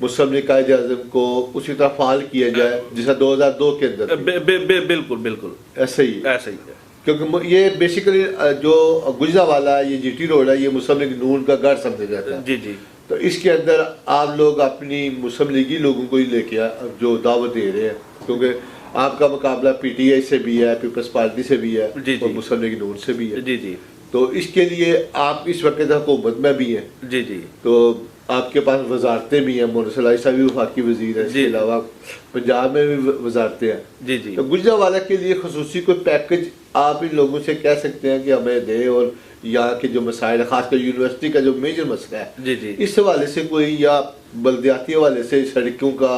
مسلم league Quaid Azam کو اسی طرح فعال کیا جائے جیسا 2002 کے اندر بالکل بالکل ایسے ہی ایسا ہی ہے، کیونکہ یہ بیسیکلی جو گجرانوالہ ہے، یہ جی ٹی روڈ ہے، یہ مسلم لیگ نون کا گڑھ سمجھا جاتا ہے. جی جی. تو اس کے اندر آپ لوگ اپنی مسلم لیگی لوگوں کو ہی لے کے جو دعوت دے رہے ہیں، کیونکہ آپ کا مقابلہ پی ٹی آئی سے بھی ہے، پیپلز پارٹی سے بھی ہے، اور مسلم لیگ نون سے بھی ہے. جی جی. تو اس کے لیے آپ اس وقت حکومت میں بھی ہیں. جی جی. تو آپ کے پاس وزارتیں بھی ہیں، مونسلائی صاحب بھی وفاقی وزیر ہیں، اس کے علاوہ پنجاب میں بھی وزارتیں ہیں. جی جی. تو گجرانوالہ کے لیے خصوصی کوئی پیکج آپ ان لوگوں سے کہہ سکتے ہیں کہ ہمیں دیں، اور یہاں کے جو مسائل خاص کر یونیورسٹی کا جو میجر مسئلہ ہے، جی جی، اس حوالے سے کوئی، یا بلدیاتی حوالے سے سڑکوں کا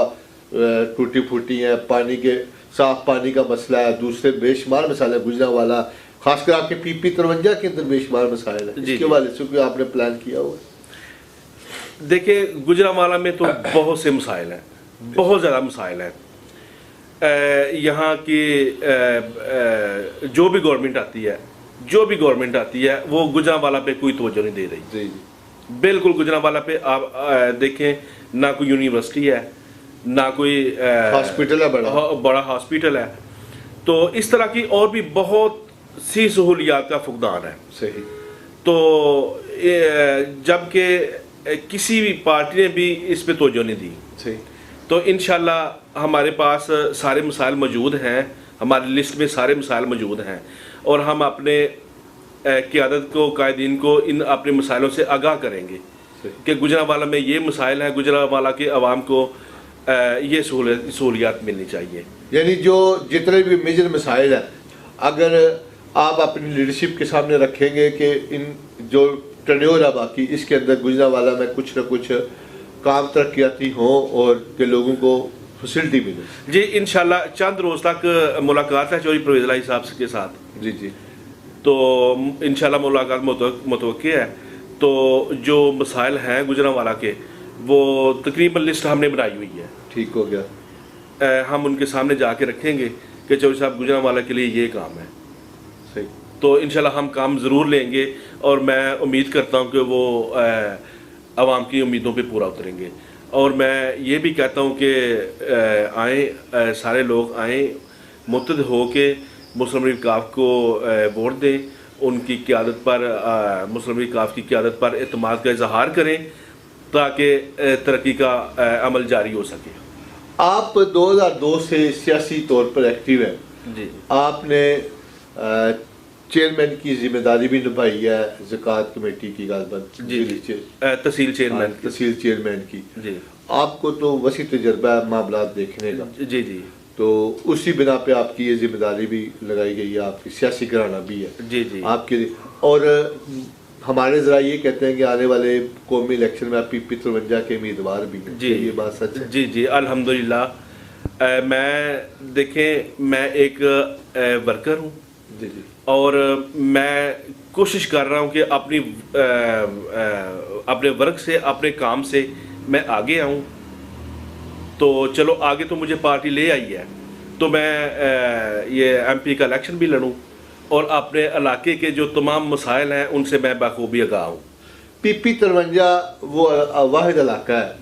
ٹوٹی پھوٹی ہیں، پانی کے صاف پانی کا مسئلہ ہے، دوسرے بے شمار مسائل ہیں گجرانوالہ، خاص کر آپ کے پی پی 53 کے اندر بے شمار مسائل ہیں، اس کے حوالے سے کوئی آپ نے پلان کیا ہوا ہے؟ دیکھیں گجرانوالہ میں تو بہت سے مسائل ہیں، بہت زیادہ مسائل ہیں. یہاں کی جو بھی گورنمنٹ آتی ہے وہ گجرانوالہ پہ کوئی توجہ نہیں دے رہی. جی. بالکل گجرانوالہ پہ آپ دیکھیں، نہ کوئی یونیورسٹی ہے، نہ کوئی ہاسپٹل ہے، بڑا ہاسپٹل ہے. تو اس طرح کی اور بھی بہت سی سہولیات کا فقدان ہے. صحیح. تو جبکہ کسی بھی پارٹی نے بھی اس پہ توجہ نہیں دی. صحیح. تو انشاءاللہ ہمارے پاس سارے مسائل موجود ہیں، ہماری لسٹ میں سارے مسائل موجود ہیں، اور ہم اپنے قیادت کو، قائدین کو ان اپنے مسائلوں سے آگاہ کریں گے کہ گجرانوالہ میں یہ مسائل ہیں، گجرانوالہ کے عوام کو یہ سہولیات ملنی چاہیے. یعنی جو جتنے بھی میجر مسائل ہیں، اگر آپ اپنی لیڈرشپ کے سامنے رکھیں گے کہ ان جو ٹرنیور ہے باقی، اس کے اندر گجرانوالہ میں کچھ نہ کچھ کام ترقیاتی ہوں اور کہ لوگوں کو فیسلٹی ملے. جی انشاءاللہ چند روز تک ملاقات ہے چودھری پرویز الہی صاحب کے ساتھ. جی جی. تو انشاءاللہ ملاقات متوقع ہے. تو جو مسائل ہیں گجرانوالہ کے، وہ تقریباً لسٹ ہم نے بنائی ہوئی ہے. ٹھیک ہو گیا. ہم ان کے سامنے جا کے رکھیں گے کہ چودھری صاحب گجرانوالہ کے لیے یہ کام ہے. صحیح. تو انشاءاللہ ہم کام ضرور لیں گے، اور میں امید کرتا ہوں کہ وہ عوام کی امیدوں پہ پورا اتریں گے. اور میں یہ بھی کہتا ہوں کہ آئیں، سارے لوگ آئیں، متحد ہو کے مسلم لیگ کاف کو ووٹ دیں، ان کی قیادت پر، مسلم لیگ کاف کی قیادت پر اعتماد کا اظہار کریں تاکہ ترقی کا عمل جاری ہو سکے. آپ 2002 سے سیاسی طور پر ایکٹیو ہیں. جی. آپ نے چیئرمین کی ذمہ داری بھی نبھائی ہے زکوٰۃ کمیٹی کی، غالباً. جی جی. تحصیل چیئرمین کی. جی. آپ کو تو وسیع تجربہ ہے معاملات دیکھنے کا. جی جی. تو اسی بنا پہ آپ کی یہ ذمہ داری بھی لگائی گئی ہے، آپ کی سیاسی گھرانہ بھی ہے. جی جی. آپ کے لیے، اور ہمارے ذرا یہ کہتے ہیں کہ آنے والے قومی الیکشن میں آپ پی پی 53 کے امیدوار بھی ہیں. جی. یہ بات سچ ہے؟ جی جی الحمدللہ. میں دیکھیں، میں ایک ورکر ہوں. جی جی. اور میں کوشش کر رہا ہوں کہ اپنے ورک سے، اپنے کام سے میں آگے آؤں. تو چلو آگے تو مجھے پارٹی لے آئی ہے، تو میں یہ ایم پی کا الیکشن بھی لڑوں، اور اپنے علاقے کے جو تمام مسائل ہیں ان سے میں بخوبی آگاہ ہوں. پی پی 53 وہ واحد علاقہ ہے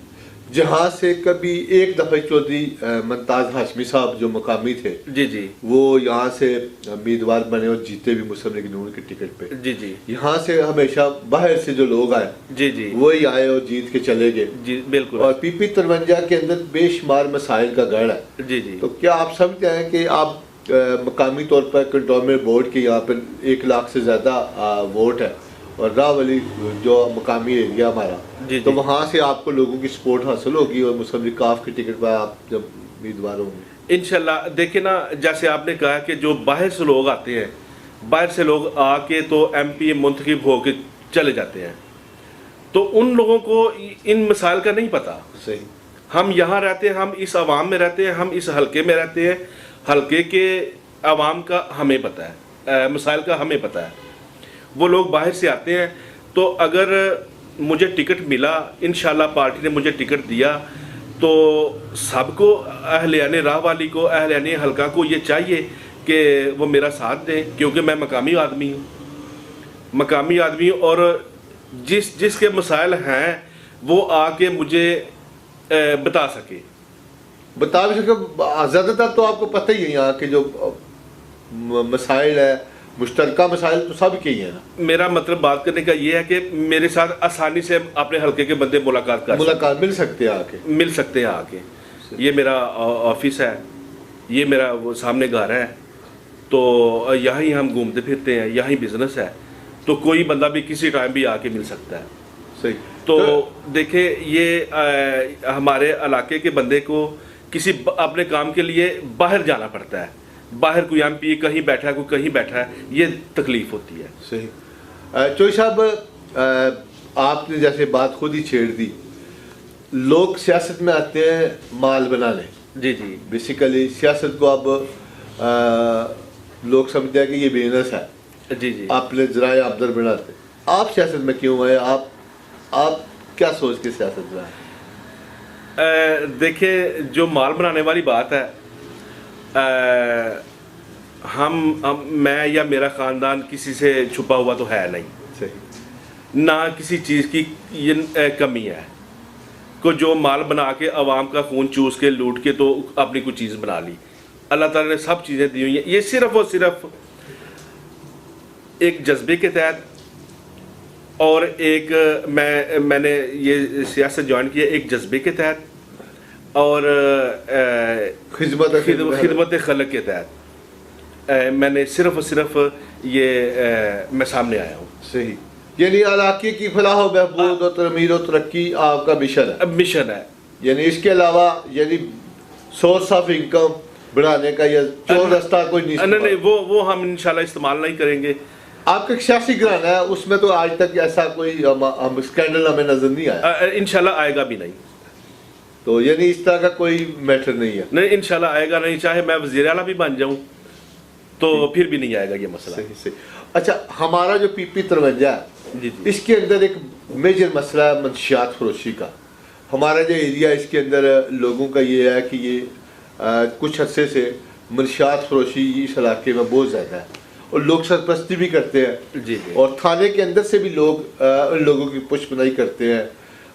جہاں سے کبھی ایک دفعہ چودھری ممتاز ہاشمی صاحب جو مقامی تھے، جی جی، وہ یہاں سے امیدوار بنے اور جیتے بھی مسلم لیگ نون کے ٹکٹ پہ. جی جی. یہاں سے ہمیشہ باہر سے جو لوگ آئے، جی جی، وہی آئے اور جیت کے چلے گئے. جی بالکل. اور پی پی 53 کے اندر بے شمار مسائل کا گڑھ ہے. جی جی. تو کیا آپ سمجھتے ہیں کہ آپ مقامی طور پر کنٹونمنٹ بورڈ کے یہاں پر 1 لاکھ سے زیادہ ووٹ ہے، اور راولی جو مقامی ایریا ہمارا، جی تو وہاں سے آپ کو لوگوں کی سپورٹ حاصل ہوگی اور مسلم لیگ کاف کے ٹکٹ پر آپ جب امیدوار ہوں گے؟ انشاءاللہ. دیکھیں نا، جیسے آپ نے کہا کہ جو باہر سے لوگ آتے ہیں، باہر سے لوگ آ کے تو ایم پی منتخب ہو کے چلے جاتے ہیں، تو ان لوگوں کو ان مسائل کا نہیں پتہ. صحیح. ہم یہاں رہتے ہیں، ہم اس عوام میں رہتے ہیں، ہم اس حلقے میں رہتے ہیں، حلقے کے عوام کا ہمیں پتہ ہے، مسائل کا ہمیں پتہ ہے. وہ لوگ باہر سے آتے ہیں. تو اگر مجھے ٹکٹ ملا، انشاءاللہ پارٹی نے مجھے ٹکٹ دیا، تو سب کو، اہلیان راہ والی کو، اہلیان حلقہ کو یہ چاہیے کہ وہ میرا ساتھ دیں، کیونکہ میں مقامی آدمی ہوں، اور جس کے مسائل ہیں وہ آ کے مجھے بتا سکے. بتا بھی سکے. زیادہ تر تو آپ کو پتہ ہی ہے یہاں کے جو مسائل ہے، مشترکہ مسائل تو سب کے ہی ہیں نا. میرا مطلب بات کرنے کا یہ ہے کہ میرے ساتھ آسانی سے اپنے حلقے کے بندے ملاقات مل سکتے ہیں آ کے. مل سکتے ہیں آ کے. یہ میرا آفس ہے، یہ میرا وہ سامنے گھر ہے، تو یہاں ہی ہم گھومتے پھرتے ہیں، یہاں ہی بزنس ہے، تو کوئی بندہ بھی کسی ٹائم بھی آ کے مل سکتا ہے. صحیح. تو دیکھیں یہ ہمارے علاقے کے بندے کو کسی اپنے کام کے لیے باہر جانا پڑتا ہے، باہر کوئی ایم پی کہیں بیٹھا ہے، کوئی کہیں بیٹھا ہے، یہ تکلیف ہوتی ہے. صحیح. چوئی صاحب آپ نے جیسے بات خود ہی چھیڑ دی، لوگ سیاست میں آتے ہیں مال بنانے. جی جی. بیسیکلی سیاست کو اب لوگ سمجھتے ہیں کہ یہ بزنس ہے. جی جی. آپ نے ذرائع آمدن بناتے. آپ سیاست میں کیوں آئے؟ آپ کیا سوچ کے سیاست میں آئے؟ دیکھیں جو مال بنانے والی بات ہے، میں یا میرا خاندان کسی سے چھپا ہوا تو ہے نہیں. صحیح. نہ کسی چیز کی یہ کمی ہے کو جو مال بنا کے عوام کا خون چوس کے لوٹ کے تو اپنی کوئی چیز بنا لی. اللہ تعالیٰ نے سب چیزیں دی ہوئی ہیں. یہ صرف اور صرف ایک جذبے کے تحت، اور ایک میں نے یہ سیاست جوائن کیا ایک جذبے کے تحت اور خدمت خلق کے تحت میں نے صرف اور صرف یہ میں سامنے آیا ہوں. صحیح. یعنی علاقے کی فلاح و بہبود و تعمیر و ترقی آپ کا مشن ہے. یعنی اس کے علاوہ یعنی سورس آف انکم بڑھانے کا یا چور رستہ کوئی نہیں. وہ ہم انشاءاللہ استعمال نہیں کریں گے. آپ کا سیاسی گھرانہ ہے، اس میں تو آج تک ایسا کوئی اسکینڈل ہمیں نظر نہیں آیا. انشاءاللہ آئے گا بھی نہیں. تو یعنی اس طرح کا کوئی میٹر نہیں ہے. نہیں انشاءاللہ آئے گا نہیں. چاہے میں وزیر اعلیٰ بھی بن جاؤں تو پھر بھی نہیں آئے گا یہ مسئلہ. صحیح. اچھا، ہمارا جو پی 53 ہے اس کے اندر ایک میجر مسئلہ ہے منشیات فروشی کا. ہمارا جو ایریا اس کے اندر لوگوں کا یہ ہے کہ یہ کچھ عرصے سے منشیات فروشی اس علاقے میں بہت زیادہ ہے، اور لوگ سرپرستی بھی کرتے ہیں. جی. اور تھانے کے اندر سے بھی لوگ ان لوگوں کی پش پناہی کرتے ہیں،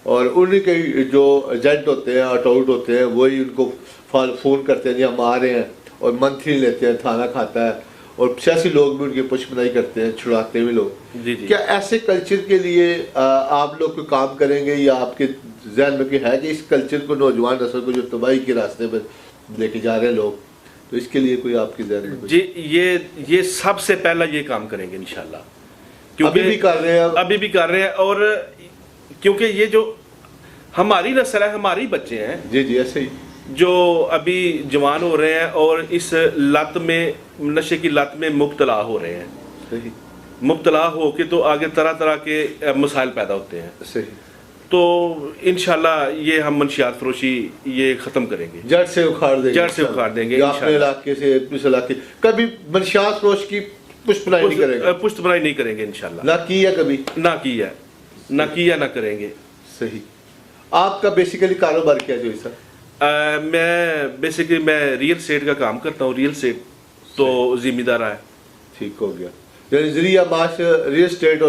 اور ان کے جو ایجنٹ ہوتے ہیں آؤٹ ہوتے ہیں وہی ان کو فون کرتے ہیں جی ہم آ رہے ہیں، اور منتھلی لیتے ہیں، تھانہ کھاتا ہے، اور سیاسی لوگ بھی ان کی پش پناہی کرتے ہیں، چھڑاتے ہوئے لوگ. جی. کیا ایسے کلچر کے لیے آپ لوگ کوئی کام کریں گے، یا آپ کے ذہن میں کوئی ہے کہ اس کلچر کو نوجوان نسل کو جو تباہی کے راستے پر لے کے جا رہے ہیں لوگ، تو اس کے لیے کوئی آپ کے ذہن میں؟ جی یہ سب سے پہلا یہ کام کریں گے انشاءاللہ. ابھی بھی کر رہے ہیں اور کیونکہ یہ جو ہماری نسل ہے، ہماری بچے ہیں جی ایسے ہی جو ابھی جوان ہو رہے ہیں اور اس لت میں، نشے کی لت میں مبتلا ہو رہے ہیں. صحیح. مبتلا ہو کے تو آگے طرح طرح کے مسائل پیدا ہوتے ہیں. صحیح. تو انشاءاللہ یہ ہم منشیات فروشی یہ ختم کریں گے، جڑ سے اکھاڑ دیں گے. اپنے علاقے سے اس علاقے کبھی منشیات فروش کی پشت پناہی نہیں کریں گے. پشت پناہی نہیں کریں گے انشاءاللہ. نہ کی ہے کبھی. نہ کیا نہ کریں گے. صحیح. آپ کا بیسیکلی کاروبار کیا جو سر؟ میں ریئل اسٹیٹ کا کام کرتا ہوں. ریئل اسٹیٹ تو ذمہ دار ہے. ٹھیک ہو گیا. یعنی ذریعہ معاش ریئل اسٹیٹ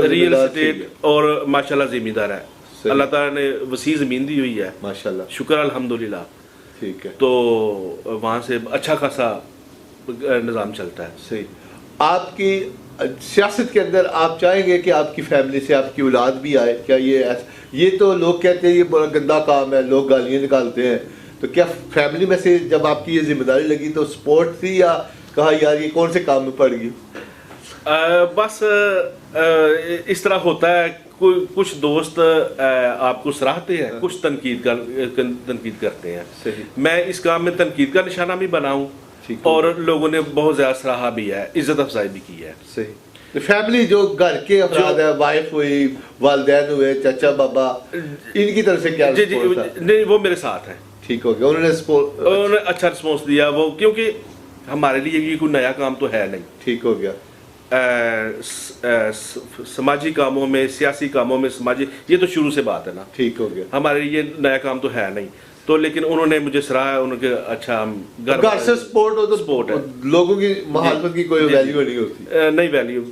اور ماشاءاللہ ذمہ دار ہے. اللہ تعالیٰ نے وسیع زمین دی ہوئی ہے ماشاءاللہ. شکر الحمدللہ. ٹھیک ہے. تو وہاں سے اچھا خاصا نظام چلتا ہے. صحیح. آپ کی سیاست کے اندر آپ چاہیں گے کہ آپ کی فیملی سے آپ کی اولاد بھی آئے؟ کیا یہ تو لوگ کہتے ہیں یہ بڑا گندا کام ہے، لوگ گالیاں نکالتے ہیں، تو کیا فیملی میں سے جب آپ کی یہ ذمہ داری لگی تو سپورٹ تھی، یا کہا یار یہ کون سے کام میں پڑ گئی؟ بس اس طرح ہوتا ہے. کچھ دوست آپ کو سراہتے ہیں، کچھ تنقید کرتے ہیں. صحیح. میں اس کام میں تنقید کا نشانہ بھی بنا ہوں، اور لوگوں نے بہت زیادہ سراہا بھی ہے، عزت افزائی بھی کی ہے. صحیح. فیملی جو گھر کے افراد ہے، وائف ہوئی، والدین ہوئے، چچا بابا، ان کی طرف سے کیا رسپانس تھا؟ نہیں وہ میرے ساتھ ہیں. ٹھیک ہو گیا. انہوں نے اچھا رسپانس دیا. وہ کیونکہ ہمارے لیے یہ کوئی نیا کام تو ہے نہیں. ٹھیک ہو گیا. سماجی کاموں میں، سیاسی کاموں میں، یہ تو شروع سے بات ہے نا. ٹھیک ہو گیا. ہمارے لیے نیا کام تو ہے نہیں. تو لیکن انہوں نے مجھے سراہا. انہوں نے اچھا ہم گھر سے سپورٹ ہو تو سپورٹ ہے. لوگوں کی مخالفت کی کوئی ویلیو نہیں ہوتی. نہیں ویلیو.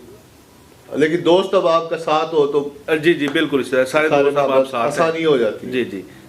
لیکن دوست اب آپ کا ساتھ ہو تو جی بالکل سارے دوست اب آپ ساتھ آسانی ہو جاتی. جی.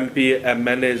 MP MNAs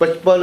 55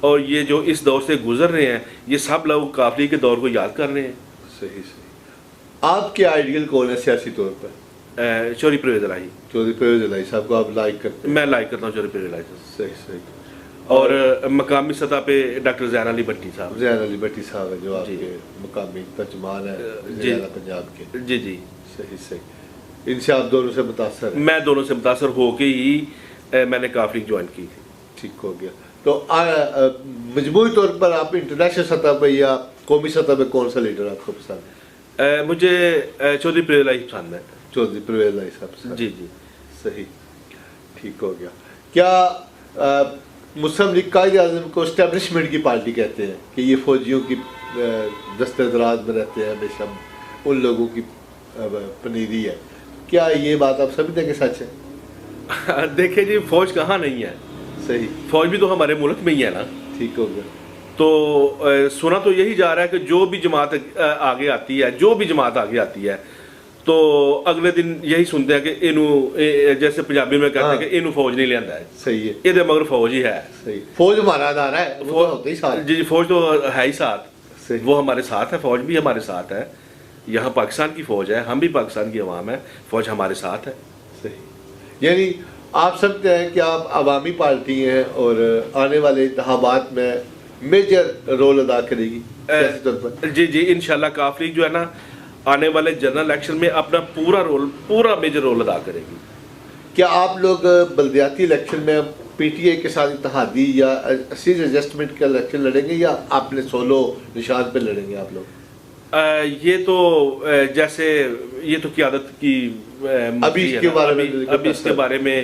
اور یہ جو اس دور سے گزر رہے ہیں یہ سب لوگ قافلی کے دور کو یاد کر رہے ہیں. صحیح صحیح. آپ کے آئیڈیل کون ہے سیاسی طور پر؟ چودھری پرویز الہی. چودھری پرویز الہی صاحب کو آپ لائک کرتے ہیں؟ میں لائک کرتا ہوں چودھری پرویز الہی صاحب. صحیح صحیح. اور مقامی سطح پہ ڈاکٹر زین علی بھٹی صاحب. زین علی بھٹی صاحب ہیں جو آپ کے مقامی ترجمان ہیں ضلع پنجاب کے. جی جی. صحیح صحیح. ان سے آپ دونوں سے متاثر ہیں؟ میں دونوں سے متاثر ہو کے ہی میں نے کافلی جوائن کی تھی. ٹھیک ہو گیا. تو مجموعی طور پر آپ انٹرنیشنل سطح پہ یا قومی سطح پہ کون سا لیڈر آپ کو پسند ہے؟ مجھے چودھری پرویز الہی پسند ہے. چودھری پرویز الہی صاحب پسند. جی جی. صحیح. ٹھیک ہو گیا. کیا مسلم لیگ قائد اعظم کو اسٹیبلشمنٹ کی پارٹی کہتے ہیں کہ یہ فوجیوں کی دست دراز میں رہتے ہیں ہمیشہ ان لوگوں کی پنیری ہے، کیا یہ بات آپ سمجھتے ہیں کہ سچ ہے؟ دیکھیں جی فوج کہاں نہیں ہے. صحیح. فوج بھی تو ہمارے ملک میں ہی ہے نا. ٹھیک ہو گیا. تو سنا تو یہی جا رہا ہے کہ جو بھی جماعت آگے آتی ہے تو اگلے دن یہی سنتے ہیں کہ جیسے پنجابی میں کہتے ہیں کہ انہوں فوج نہیں لیا ہے. صحیح ہے. یہ مگر فوج ہی ہے. صحیح. فوج ہمارا ادارہ ہے. جی فوج تو ہے ہی ساتھ. صحیح. وہ ہمارے ساتھ ہے. فوج بھی ہمارے ساتھ ہے. یہاں پاکستان کی فوج ہے، ہم بھی پاکستان کی عوام ہے، فوج ہمارے ساتھ ہے. صحیح. یعنی آپ سمجھتے ہیں کہ آپ عوامی پارٹی ہیں اور آنے والے انتخابات میں میجر رول ادا کرے گی سیاسی طور پر؟ جی جی انشاءاللہ کافلی جو ہے نا آنے والے جنرل الیکشن میں اپنا پورا میجر رول ادا کرے گی. کیا آپ لوگ بلدیاتی الیکشن میں پی ٹی اے کے ساتھ اتحادی یا سیز ایڈجسٹمنٹ کا الیکشن لڑیں گے یا اپنے سولو نشان پہ لڑیں گے آپ لوگ؟ یہ تو جیسے یہ تو قیادت کی ابھی اس کے بارے میں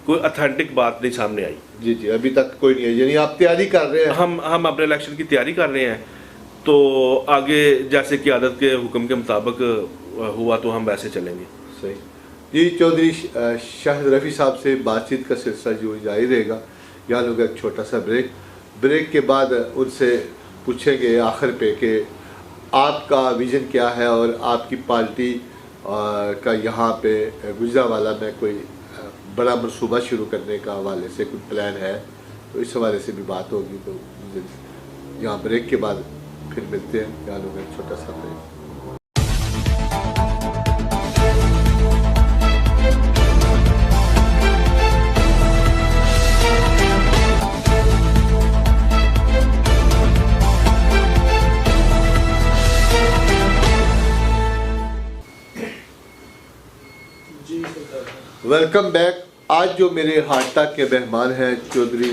کوئی اتھینٹک بات نہیں سامنے آئی. جی جی ابھی تک کوئی نہیں ہے. یعنی آپ تیاری کر رہے ہیں؟ ہم اپنے الیکشن کی تیاری کر رہے ہیں تو آگے جیسے قیادت کے حکم کے مطابق ہوا تو ہم ویسے چلیں گے. صحیح. جی چودھری شاہد رفیع صاحب سے بات چیت کا سلسلہ جو جاری رہے گا. یہاں لوگ ایک چھوٹا سا بریک کے بعد ان سے پوچھیں گے آخر پہ کہ آپ کا ویژن کیا ہے اور آپ کی پارٹی کا یہاں پہ گجرانوالہ میں کوئی بڑا منصوبہ شروع کرنے کا حوالے سے کوئی پلان ہے تو اس حوالے سے بھی بات ہوگی. تو یہاں بریک کے بعد پھر ملتے ہیں. یہاں لوگ ایک چھوٹا سا بریک. Welcome back. آج جو میرے ہارٹ ٹاک کے مہمان ہیں چودھری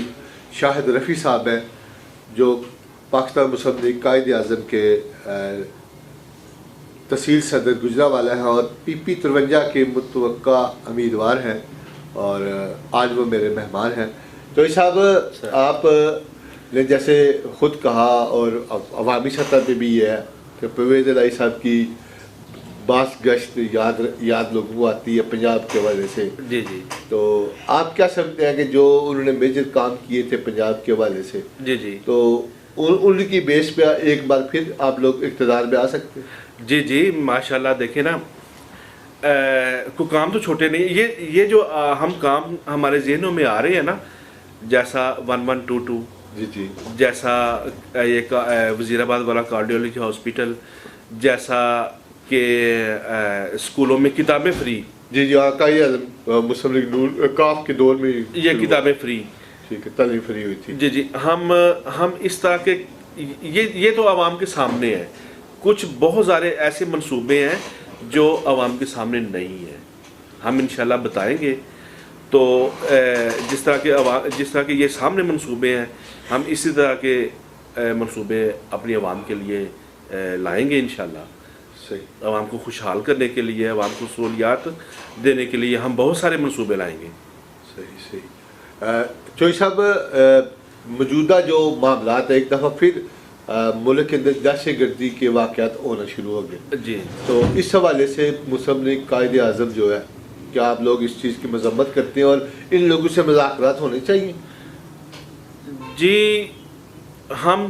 شاہد رفیع صاحب ہیں جو پاکستان مسلم لیگ قائد اعظم کے تحصیل صدر گجرانوالہ ہیں اور پی 53 کے متوقع امیدوار ہیں اور آج وہ میرے مہمان ہیں. تو صاحب آپ نے جیسے خود کہا اور عوامی سطح پہ بھی یہ ہے کہ پرویز الہی صاحب کی باس گشت یاد لوگوں کو آتی ہے پنجاب کے حوالے سے. جی جی. تو آپ کیا سمجھتے ہیں کہ جو انہوں نے میجر کام کیے تھے پنجاب کے حوالے سے جی جی تو ان کی بیس پہ ایک بار پھر آپ لوگ اقتدار میں آ سکتے ہیں؟ جی جی ماشاءاللہ. دیکھیں نا کوئی کام تو چھوٹے نہیں. یہ جو ہم کام ہمارے ذہنوں میں آ رہے ہیں نا جیسا 1122 جی جی جیسا یہ وزیر آباد والا کارڈیولوجی ہاسپٹل جیسا کہ اسکولوں میں کتابیں فری. جی جی قائد اعظم مسلم لیگ کاف کے دور میں یہ کتابیں فری. ٹھیک ہے تعلیم فری ہوئی تھی. جی جی ہم اس طرح کے یہ تو عوام کے سامنے ہے. کچھ بہت سارے ایسے منصوبے ہیں جو عوام کے سامنے نہیں ہیں. ہم انشاءاللہ بتائیں گے. تو جس طرح کے یہ سامنے منصوبے ہیں ہم اسی طرح کے منصوبے اپنی عوام کے لیے لائیں گے انشاءاللہ. صحیح. عوام کو خوشحال کرنے کے لیے عوام کو سہولیات دینے کے لیے ہم بہت سارے منصوبے لائیں گے. صحیح صحیح. چوئی صاحب موجودہ جو معاملات ایک دفعہ پھر ملک کے اندر دہشت گردی کے واقعات ہونا شروع ہو گئے. جی. تو اس حوالے سے مسلم لیگ قائد اعظم جو ہے کیا آپ لوگ اس چیز کی مذمت کرتے ہیں اور ان لوگوں سے مذاکرات ہونے چاہیے؟ جی ہم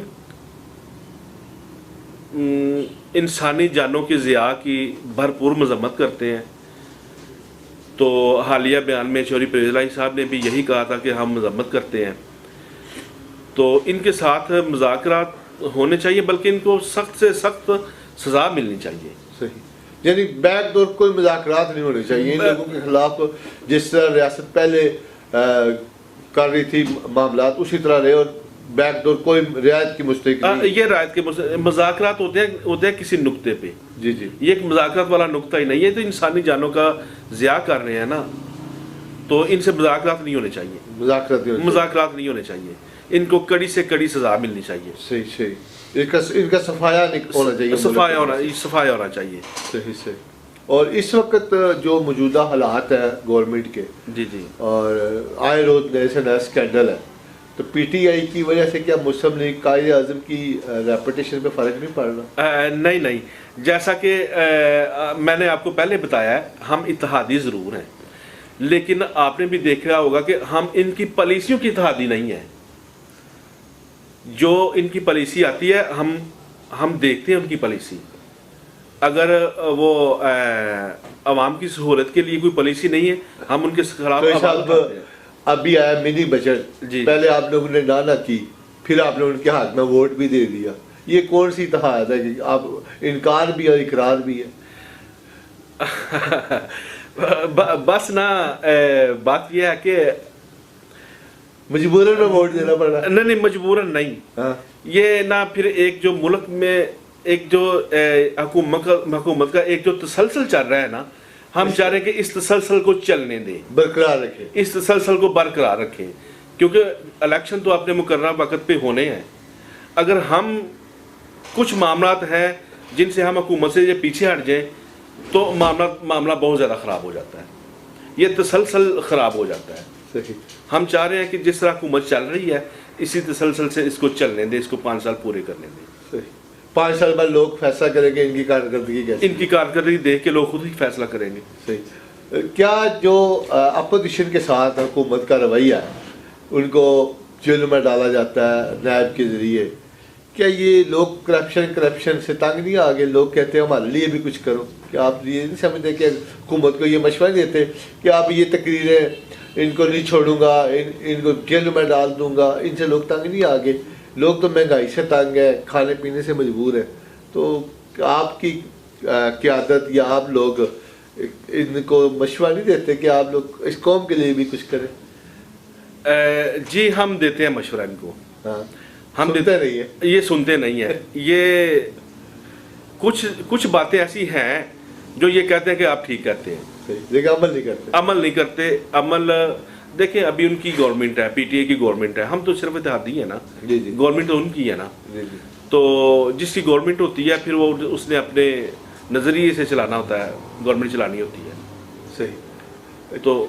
انسانی جانوں کی ضیاع کی بھرپور مذمت کرتے ہیں. تو حالیہ بیان میں چودھری پرویز الہی صاحب نے بھی یہی کہا تھا کہ ہم مذمت کرتے ہیں. تو ان کے ساتھ مذاکرات ہونے چاہیے، بلکہ ان کو سخت سے سخت سزا ملنی چاہیے. صحیح، یعنی بیک ڈور کوئی مذاکرات نہیں ہونے چاہیے ان لوگوں کے خلاف. جس طرح ریاست پہلے کر رہی تھی معاملات اسی طرح رہے، اور بیک ڈور کوئی رعایت کی مستحق نہیں. یہ رعایت کے مذاکرات ہوتے ہیں کسی نقطے پہ. جی جی، یہ ایک مذاکرات والا نقطہ ہی نہیں ہے، تو انسانی جانوں کا ضیاع کر رہے ہیں نا، تو ان سے مذاکرات نہیں ہونے چاہیے. مذاکرات نہیں ہونے چاہیے، ان کو کڑی سے کڑی سزا ملنی چاہیے. صحیح صحیح، ان کا صفایا ہونا چاہیے، صفایا ہونا چاہیے. صحیح صحیح. اور اس وقت جو موجودہ حالات ہیں گورنمنٹ کے، جی جی، اور آئے روز نئے سے نیا اسکینڈل ہے، تو پی ٹی آئی کی وجہ سے کیا مسلم لیگ قائد اعظم کی ریپوٹیشن پہ فرق نہیں پڑ رہا؟ نہیں، جیسا کہ میں نے آپ کو پہلے بتایا ہے، ہم اتحادی ضرور ہیں، لیکن آپ نے بھی دیکھا ہوگا کہ ہم ان کی پالیسیوں کی اتحادی نہیں ہیں. جو ان کی پالیسی آتی ہے ہم دیکھتے ہیں ان کی پالیسی. اگر وہ عوام کی سہولت کے لیے کوئی پالیسی نہیں ہے، ہم ان کے خلاف ابھی آیا منی بجٹ، پہلے آپ لوگوں نے نہ کی، پھر آپ نے ان کے ہاتھ میں ووٹ بھی دے دیا. یہ کون سی اتحاد ہے کہ آپ انکار بھی اور اقرار بھی ہے؟ بس نا بات یہ ہے کہ مجبوراً ووٹ دینا پڑ رہا ہے. نہیں، مجبوراً نہیں. یہ نہ پھر ایک جو ملک میں ایک جو حکومت کا ایک جو تسلسل چل رہا ہے نا، ہم چاہ رہے ہیں کہ اس تسلسل کو چلنے دیں، برقرار رکھیں، اس تسلسل کو برقرار رکھیں، کیونکہ الیکشن تو اپنے مقررہ وقت پہ ہونے ہیں. اگر ہم کچھ معاملات ہیں جن سے ہم حکومت سے پیچھے ہٹ جائیں تو معاملہ بہت زیادہ خراب ہو جاتا ہے، یہ تسلسل خراب ہو جاتا ہے. ہم چاہ رہے ہیں کہ جس طرح حکومت چل رہی ہے اسی تسلسل سے اس کو چلنے دیں، اس کو 5 سال پورے کرنے دیں. 5 سال بعد لوگ فیصلہ کریں گے ان کی کارکردگی کیسے، ان کی کارکردگی دیکھ کے لوگ خود ہی فیصلہ کریں گے. صحیح. کیا جو اپوزیشن کے ساتھ حکومت کا رویہ ہے، ان کو جیل میں ڈالا جاتا ہے نیب کے ذریعے، کیا یہ لوگ کرپشن سے تنگ نہیں آ گئے؟ لوگ کہتے ہیں ہمارے لیے بھی کچھ کرو. کہ آپ یہ نہیں سمجھتے کہ حکومت کو یہ مشورہ دیتے کہ آپ یہ تقریریں ان کو نہیں چھوڑوں گا، ان کو جیل میں ڈال دوں گا، ان سے لوگ تنگ نہیں آ گئے؟ لوگ تو مہنگائی سے تنگ ہے، کھانے پینے سے مجبور ہیں. تو آپ کی قیادت یا آپ لوگ ان کو مشورہ نہیں دیتے کہ آپ لوگ اس قوم کے لیے بھی کچھ کریں؟ جی ہم دیتے ہیں مشورہ ان کو. ہم سنتے نہیں ہیں، یہ سنتے نہیں ہیں. یہ کچھ باتیں ایسی ہیں جو یہ کہتے ہیں کہ آپ ٹھیک کہتے ہیں، لیکن عمل نہیں کرتے. عمل دیکھیں، ابھی ان کی گورنمنٹ ہے، پی ٹی اے کی گورنمنٹ ہے، ہم تو صرف اتحادی ہیں نا. جی جی، گورنمنٹ تو ان کی ہے نا. تو جس کی گورنمنٹ ہوتی ہے پھر وہ اس نے اپنے نظریے سے چلانا ہوتا ہے، گورنمنٹ چلانی ہوتی ہے. صحیح. تو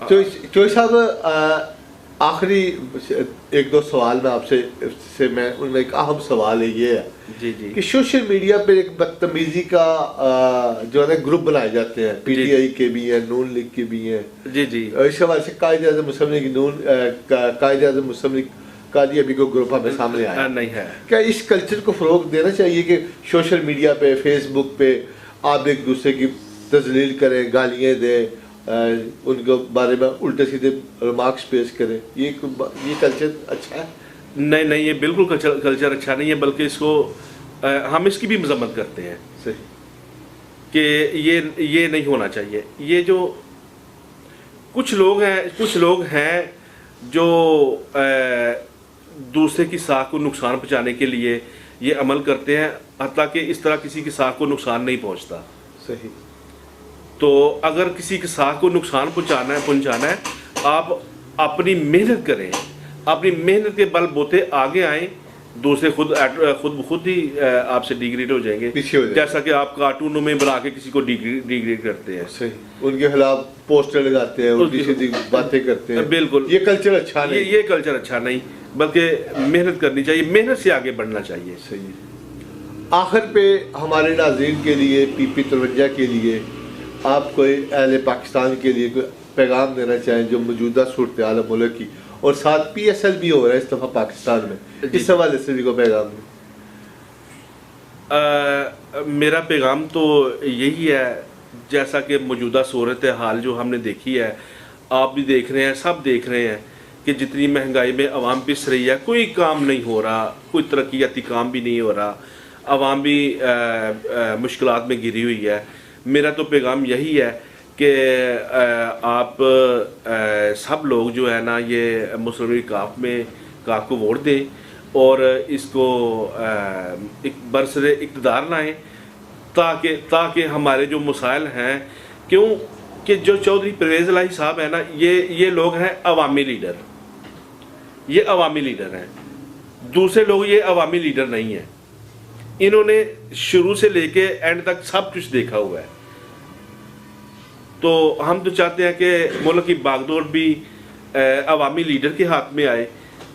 چوہی صاحب، آخری 1-2 سوال میں آپ سے میں ان میں ایک اہم سوال ہے یہ ہے جی جی کہ سوشل میڈیا پہ ایک بدتمیزی کا جو ہے نا گروپ بنائے جاتے ہیں، پی ٹی آئی کے بھی ہیں، نون لیگ کے بھی ہیں. جی جی، اس حوالے سے قائد اعظم مسلم لیگ قائد اعظم مسلم لیگ کا بھی ابھی کوئی گروپ ہمیں سامنے آیا نہیں ہے. کیا اس کلچر کو فروغ دینا چاہیے کہ سوشل میڈیا پہ، فیس بک پہ آپ ایک دوسرے کی تذلیل کریں، گالیاں دیں، ان کے بارے میں الٹے سیدھے ریمارکس پیش کریں؟ یہ کلچر اچھا ہے؟ نہیں، یہ بالکل کلچر اچھا نہیں ہے، بلکہ اس کو ہم اس کی بھی مذمت کرتے ہیں. صحیح. کہ یہ نہیں ہونا چاہیے. یہ جو کچھ لوگ ہیں جو دوسرے کی ساکھ کو نقصان پہنچانے کے لیے یہ عمل کرتے ہیں، حتیٰ کہ اس طرح کسی کی ساکھ کو نقصان نہیں پہنچتا. صحیح. تو اگر کسی کی ساکھ کو نقصان پہنچانا ہے، آپ اپنی محنت کریں، اپنی محنت کے بل بوتے آگے آئیں، دوسرے خود ہی آپ سے ڈیگریڈ ہو جائیں گے، جیسا کہ آپ کارٹونوں میں بنا کے کسی کو ڈیگریڈ کرتے ہیں. صحیح. ان کے خلاف پوسٹر لگاتے ہیں، الٹی سیدھی باتیں کرتے ہیں. بالکل، یہ کلچر اچھا نہیں. یہ کلچر اچھا نہیں، بلکہ محنت کرنی چاہیے، محنت سے آگے بڑھنا چاہیے. صحیح. آخر پہ ہمارے ناظرین کے لیے، PP53 کے لیے، آپ کوئی اہل پاکستان کے لیے کوئی پیغام دینا چاہیں جو موجودہ صورتحال ملک کی، اور ساتھ PSL بھی ہو رہا ہے اس دفعہ پاکستان میں، اس حوالے سے بھی کوئی پیغام دیں؟ میرا پیغام تو یہی ہے، جیسا کہ موجودہ صورتحال جو ہم نے دیکھی ہے، آپ بھی دیکھ رہے ہیں، سب دیکھ رہے ہیں کہ جتنی مہنگائی میں عوام پس رہی ہے کوئی کام نہیں ہو رہا، کوئی ترقیاتی کام بھی نہیں ہو رہا، عوام بھی مشکلات میں گری ہوئی ہے۔ میرا تو پیغام یہی ہے کہ آپ سب لوگ جو ہے نا یہ مسلم لیگ کاف کو ووٹ دیں اور اس کو برسر اقتدار لائیں تاکہ ہمارے جو مسائل ہیں، کیوں کہ جو چودھری پرویز الہی صاحب ہیں نا یہ لوگ ہیں عوامی لیڈر، یہ عوامی لیڈر ہیں، دوسرے لوگ یہ عوامی لیڈر نہیں ہیں۔ انہوں نے شروع سے لے کے اینڈ تک سب کچھ دیکھا ہوا ہے، تو ہم تو چاہتے ہیں کہ ملک کی باغدوڑ بھی عوامی لیڈر کے ہاتھ میں آئے،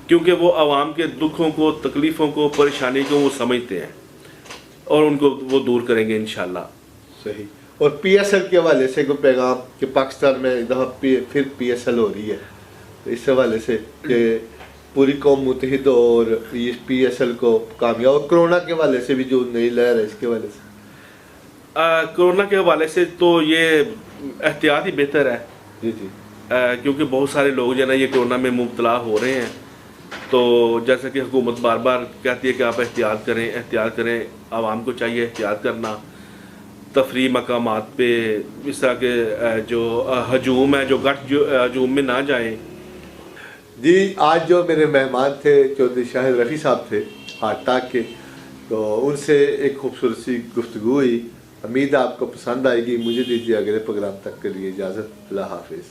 کیونکہ وہ عوام کے دکھوں کو، تکلیفوں کو، پریشانی کو وہ سمجھتے ہیں اور ان کو وہ دور کریں گے انشاءاللہ۔ صحیح۔ اور پی ایس ایل کے حوالے سے کوئی پیغام کہ پاکستان میں پھر پی ایس ایل ہو رہی ہے، تو اس حوالے سے کہ پوری قوم متحد اور پی ایس ایل کو کامیاب، اور کرونا کے حوالے سے بھی جو نئی لہر ہے اس کے حوالے سے؟ کرونا کے حوالے سے تو یہ احتیاط ہی بہتر ہے، جی جی، کیونکہ بہت سارے لوگ جو ہے نا یہ کرونا میں مبتلا ہو رہے ہیں، تو جیسا کہ حکومت بار بار کہتی ہے کہ آپ احتیاط کریں، عوام کو چاہیے احتیاط کرنا، تفریح مقامات پہ اس طرح کے جو ہجوم ہے، جو گٹھ ہجوم میں نہ جائیں۔ جی، آج جو میرے مہمان تھے چودھری شاہد رفیع صاحب تھے ہارٹ ٹاک کے، تو ان سے ایک خوبصورت سی گفتگو ہوئی، امید آپ کو پسند آئے گی۔ مجھے دیجیے اگلے پروگرام تک کے لیے اجازت، اللہ حافظ۔